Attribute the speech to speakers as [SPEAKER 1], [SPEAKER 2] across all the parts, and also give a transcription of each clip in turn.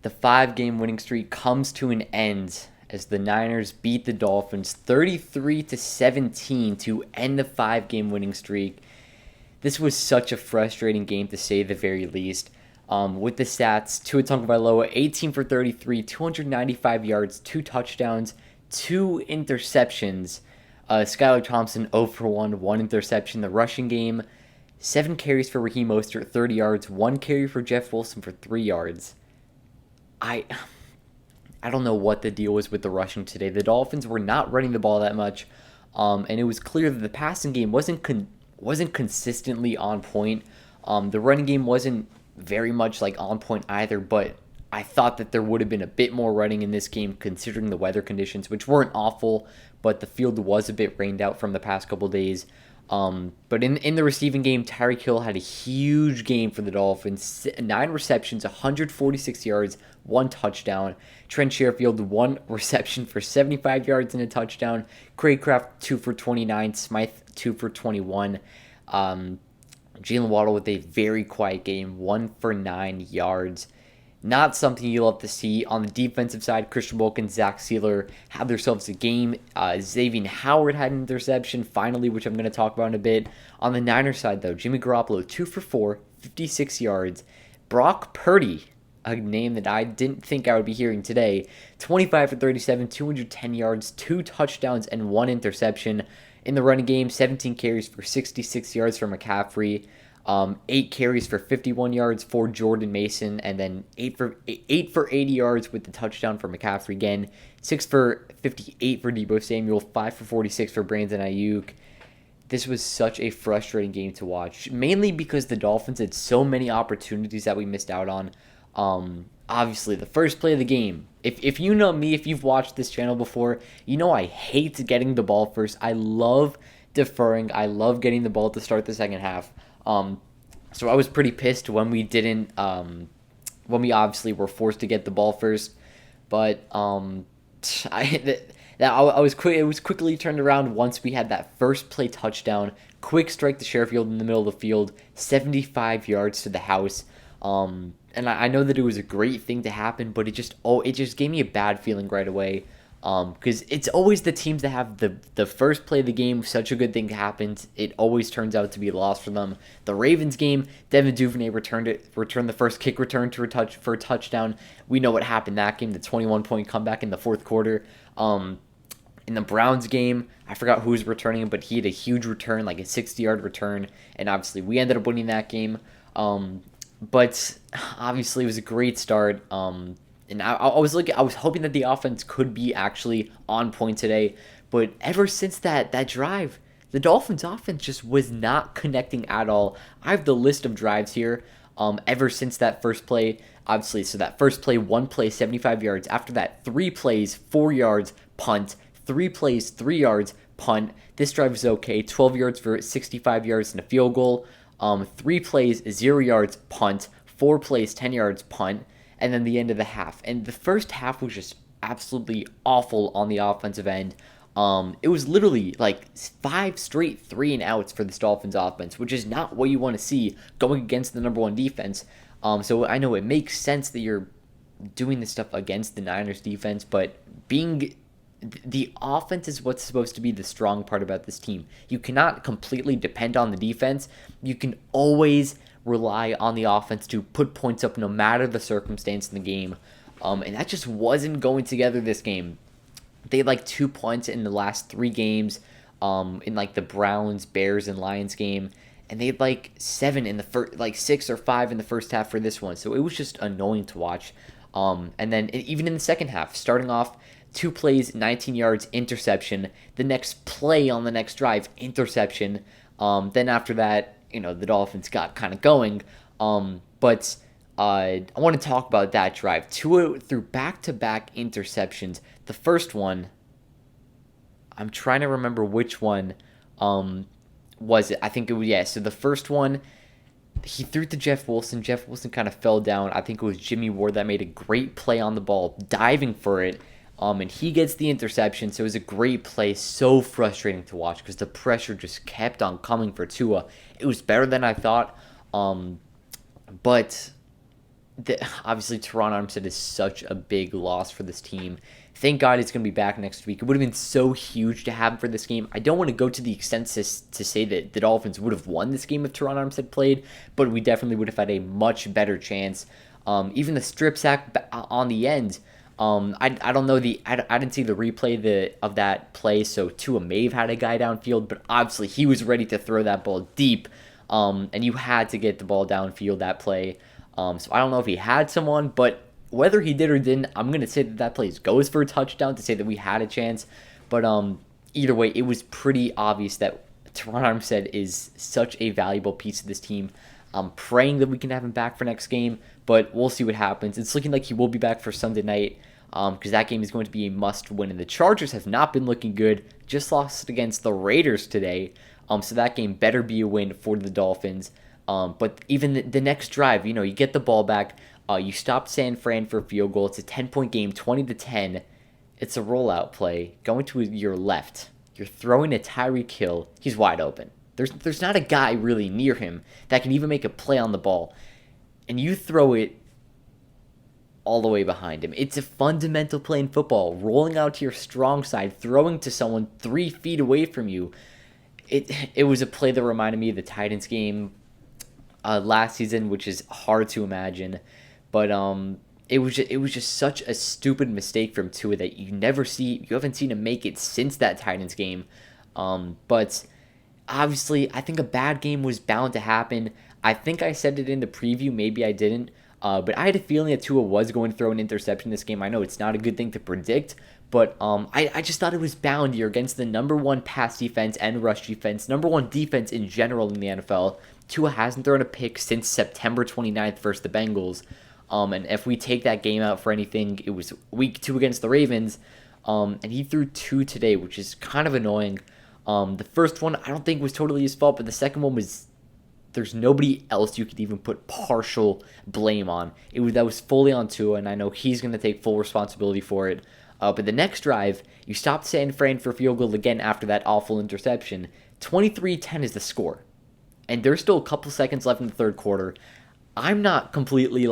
[SPEAKER 1] The 5-game winning streak comes to an end as the Niners beat the Dolphins 33-17 to end the 5-game winning streak. This was such a frustrating game to say the very least. With the stats, Tua Tagovailoa 18 for 33, 295 yards, 2 touchdowns, 2 interceptions. Skylar Thompson 0 for 1, 1 interception. The rushing game, 7 carries for Raheem Mostert, 30 yards, 1 carry for Jeff Wilson for 3 yards. I don't know what the deal was with the rushing today. The Dolphins were not running the ball that much, and it was clear that the passing game wasn't consistently on point. The running game wasn't very much like on point either, but I thought that there would have been a bit more running in this game considering the weather conditions, which weren't awful, but the field was a bit rained out from the past couple days. But in the receiving game, Tyreek Hill had a huge game for the Dolphins. 9 receptions, 146 yards, 1 touchdown. Trent Sherfield, 1 reception for 75 yards and a touchdown. Craycraft, 2 for 29. Smythe, 2 for 21. Jalen Waddle with a very quiet game, 1 for 9 yards. Not something you love to see. On the defensive side, Christian Wilkins, Zach Sealer had themselves a game. Xavier Howard had an interception, finally, which I'm going to talk about in a bit. On the Niners side, though, Jimmy Garoppolo, 2 for 4, 56 yards. Brock Purdy, a name that I didn't think I would be hearing today, 25 for 37, 210 yards, 2 touchdowns, and 1 interception. In the running game, 17 carries for 66 yards for McCaffrey. 8 carries for 51 yards for Jordan Mason, and then 8 for 80 yards with the touchdown for McCaffrey again. 6 for 58 for Deebo Samuel, 5 for 46 for Brandon Ayuk. This was such a frustrating game to watch, mainly because the Dolphins had so many opportunities that we missed out on. Obviously, the first play of the game. If you know me, if you've watched this channel before, you know I hate getting the ball first. I love deferring. I love getting the ball to start the second half. So I was pretty pissed when we didn't, when we obviously were forced to get the ball first. But it was quickly turned around once we had that first play touchdown. Quick strike to Sherfield in the middle of the field, 75 yards to the house. And I know that it was a great thing to happen, but it just gave me a bad feeling right away. Because it's always the teams that have the first play of the game, such a good thing happens, it always turns out to be a loss for them. The Ravens game, Devin Duvernay returned the first kick return for a touchdown. We know what happened that game, the 21-point comeback in the fourth quarter. In the Browns game, I forgot who was returning him, but he had a huge return, like a 60-yard return, and obviously we ended up winning that game. But obviously it was a great start. And I was hoping that the offense could be actually on point today, but ever since that drive, the Dolphins offense just was not connecting at all. I have the list of drives here. Ever since that first play, obviously, so that first play, 1 play, 75 yards. After that, 3 plays, 4 yards, punt. 3 plays, 3 yards, punt. This drive is okay. 12 yards for 65 yards and a field goal. 3 plays, 0 yards, punt. 4 plays, 10 yards, punt. And then the end of the half. And the first half was just absolutely awful on the offensive end. It was literally like 5 straight 3-and-outs for this Dolphins offense, which is not what you want to see going against the number 1 defense. So I know it makes sense that you're doing this stuff against the Niners defense, but the offense is what's supposed to be the strong part about this team. You cannot completely depend on the defense. You can always rely on the offense to put points up no matter the circumstance in the game. And that just wasn't going together this game. They had like 2 points in the last 3 games, in like the Browns, Bears, and Lions game. And they had like 7 in the first, like 6 or 5 in the first half for this one. So it was just annoying to watch. And then even in the second half, starting off 2 plays, 19 yards, interception. The next play on the next drive, interception. Then after that, the Dolphins got kind of going. But I want to talk about that drive. Tua threw back-to-back interceptions. The first one, I'm trying to remember which one was it. I think it was, yeah. So the first one, he threw to Jeff Wilson. Jeff Wilson kind of fell down. I think it was Jimmy Ward that made a great play on the ball, diving for it. And he gets the interception, so it was a great play. So frustrating to watch because the pressure just kept on coming for Tua. It was better than I thought, but Obviously, Teron Armstead is such a big loss for this team. Thank God he's going to be back next week. It would have been so huge to have him for this game. I don't want to go to the extent to say that the Dolphins would have won this game if Teron Armstead played, but we definitely would have had a much better chance. Even the strip sack on the end, I don't know I didn't see the replay of that play, so Tua may have had a guy downfield, but obviously he was ready to throw that ball deep, and you had to get the ball downfield that play. So I don't know if he had someone, but whether he did or didn't, I'm going to say that play goes for a touchdown to say that we had a chance. But either way, it was pretty obvious that Teron Armstead is such a valuable piece of this team. I'm praying that we can have him back for next game, but we'll see what happens. It's looking like he will be back for Sunday night because that game is going to be a must-win. And the Chargers have not been looking good, just lost against the Raiders today. So that game better be a win for the Dolphins. But even the next drive, you get the ball back. You stop San Fran for a field goal. It's a 10-point game, 20-10. It's a rollout play. Going to your left. You're throwing a Tyreek Hill. He's wide open. There's not a guy really near him that can even make a play on the ball. And you throw it all the way behind him. It's a fundamental play in football. Rolling out to your strong side, throwing to someone 3 feet away from you. It was a play that reminded me of the Titans game last season, which is hard to imagine. But it was just such a stupid mistake from Tua that you haven't seen him make it since that Titans game. But obviously, I think a bad game was bound to happen. I think I said it in the preview, maybe I didn't. But I had a feeling that Tua was going to throw an interception this game. I know it's not a good thing to predict, but I just thought it was bound here against the number one pass defense and rush defense, number one defense in general in the NFL. Tua hasn't thrown a pick since September 29th versus the Bengals. And if we take that game out for anything, it was week 2 against the Ravens. And he threw 2 today, which is kind of annoying. The first one, I don't think was totally his fault, but the second one was, there's nobody else you could even put partial blame on. That was fully on Tua, and I know he's going to take full responsibility for it. But the next drive, you stopped San Fran for field goal again after that awful interception. 23-10 is the score. And there's still a couple seconds left in the third quarter. I'm not completely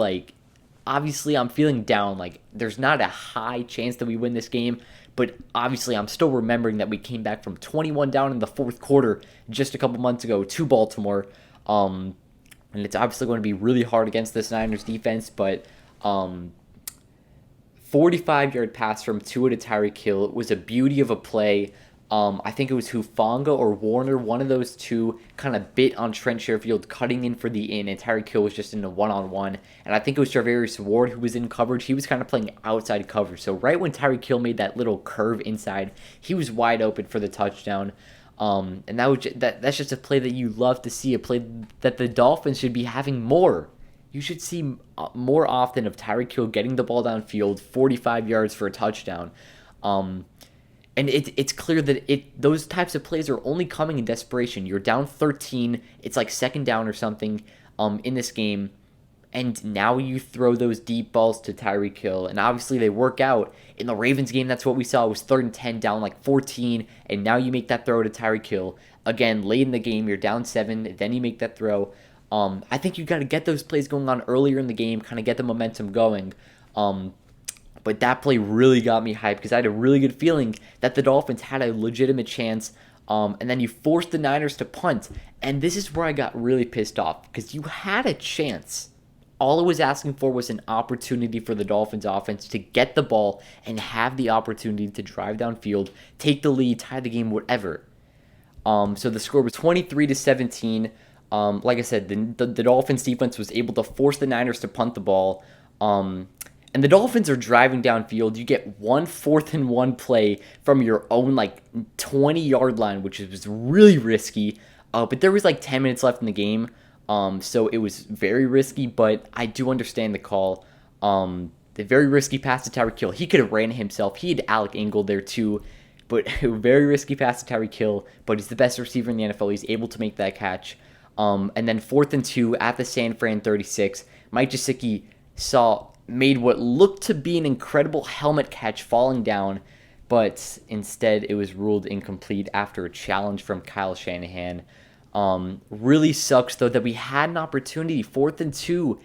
[SPEAKER 1] obviously I'm feeling down. There's not a high chance that we win this game, but obviously I'm still remembering that we came back from 21 down in the fourth quarter just a couple months ago to Baltimore. And it's obviously going to be really hard against this Niners defense, but 45-yard pass from Tua to Tyreek Hill. It was a beauty of a play. I think it was Hufanga or Warner, one of those two kind of bit on Trent Sherfield cutting in for the in, and Tyreek Hill was just in a one-on-one. And I think it was Charvarius Ward who was in coverage. He was kind of playing outside coverage. So right when Tyreek Hill made that little curve inside, he was wide open for the touchdown. And that's just a play that you love to see, a play that the Dolphins should be having more. You should see more often of Tyreek Hill getting the ball downfield, 45 yards for a touchdown. And it's clear that those types of plays are only coming in desperation. You're down 13. It's like second down or something in this game. And now you throw those deep balls to Tyreek Hill. And obviously they work out. In the Ravens game, that's what we saw. It was 3rd and 10, down 14. And now you make that throw to Tyreek Hill. Again, late in the game, you're down 7. Then you make that throw. I think you got to get those plays going on earlier in the game, kind of get the momentum going. But that play really got me hyped because I had a really good feeling that the Dolphins had a legitimate chance. And then you forced the Niners to punt. And this is where I got really pissed off because you had a chance. All I was asking for was an opportunity for the Dolphins offense to get the ball and have the opportunity to drive downfield, take the lead, tie the game, whatever. So the score was 23-17. Like I said, the Dolphins defense was able to force the Niners to punt the ball. And the Dolphins are driving downfield. You get 1 4th-and-1 play from your own 20-yard line, which was really risky. But there was 10 minutes left in the game, so it was very risky. But I do understand the call. The very risky pass to Tyreek Hill. He could have ran it himself. He had Alec Ingold there too. But a very risky pass to Tyreek Hill. But he's the best receiver in the NFL. He's able to make that catch. And then 4th and 2 at the San Fran 36. Mike Gesicki made what looked to be an incredible helmet catch falling down, but instead it was ruled incomplete after a challenge from Kyle Shanahan. Really sucks, though, that we had an opportunity. 4th and 2.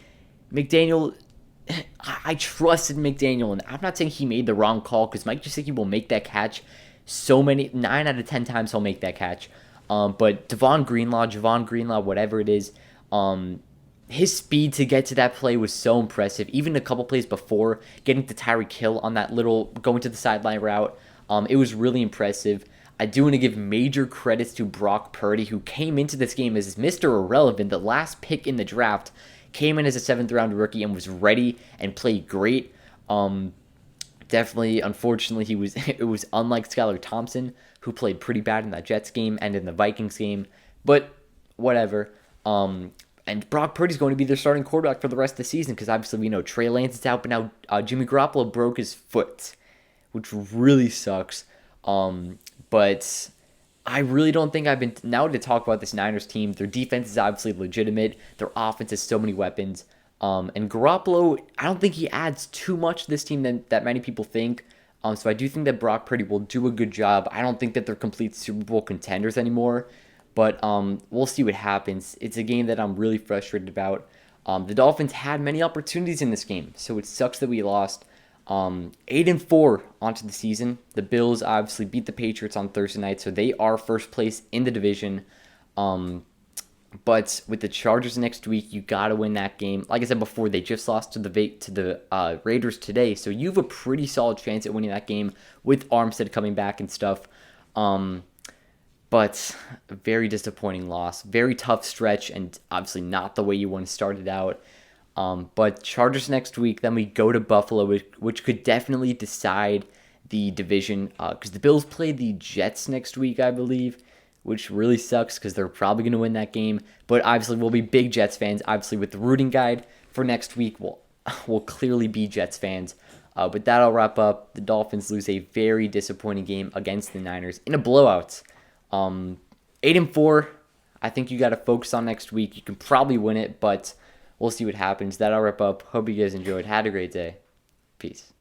[SPEAKER 1] McDaniel I trusted McDaniel, and I'm not saying he made the wrong call because Mike Gesicki will make that catch so many 9 out of 10 times he'll make that catch. But Javon Greenlaw, whatever it is, his speed to get to that play was so impressive. Even a couple plays before getting to Tyreek Hill on that little going to the sideline route, it was really impressive. I do want to give major credits to Brock Purdy, who came into this game as Mr. Irrelevant, the last pick in the draft, came in as a 7th-round rookie and was ready and played great. Definitely, unfortunately, it was unlike Skylar Thompson, who played pretty bad in that Jets game and in the Vikings game, but whatever. And Brock Purdy's going to be their starting quarterback for the rest of the season because obviously we know Trey Lance is out, but now Jimmy Garoppolo broke his foot, which really sucks. But I really don't think I've been now to talk about this Niners team. Their defense is obviously legitimate. Their offense has so many weapons. And Garoppolo, I don't think he adds too much to this team that many people think. So I do think that Brock Purdy will do a good job. I don't think that they're complete Super Bowl contenders anymore. But we'll see what happens. It's a game that I'm really frustrated about. The Dolphins had many opportunities in this game, so it sucks that we lost. 8-4 onto the season. The Bills obviously beat the Patriots on Thursday night, so they are first place in the division. But with the Chargers next week, you gotta win that game. Like I said before, they just lost to the Raiders today, so you have a pretty solid chance at winning that game with Armstead coming back and stuff. But a very disappointing loss. Very tough stretch, and obviously not the way you want to start it out. But Chargers next week, then we go to Buffalo, which could definitely decide the division. Because the Bills play the Jets next week, I believe, which really sucks because they're probably going to win that game. But obviously, we'll be big Jets fans. Obviously, with the rooting guide for next week, we'll clearly be Jets fans. But that'll wrap up. The Dolphins lose a very disappointing game against the Niners in a blowout. 8-4. I think you got to focus on next week. You can probably win it, but we'll see what happens. That'll wrap up. Hope you guys enjoyed. Had a great day. Peace.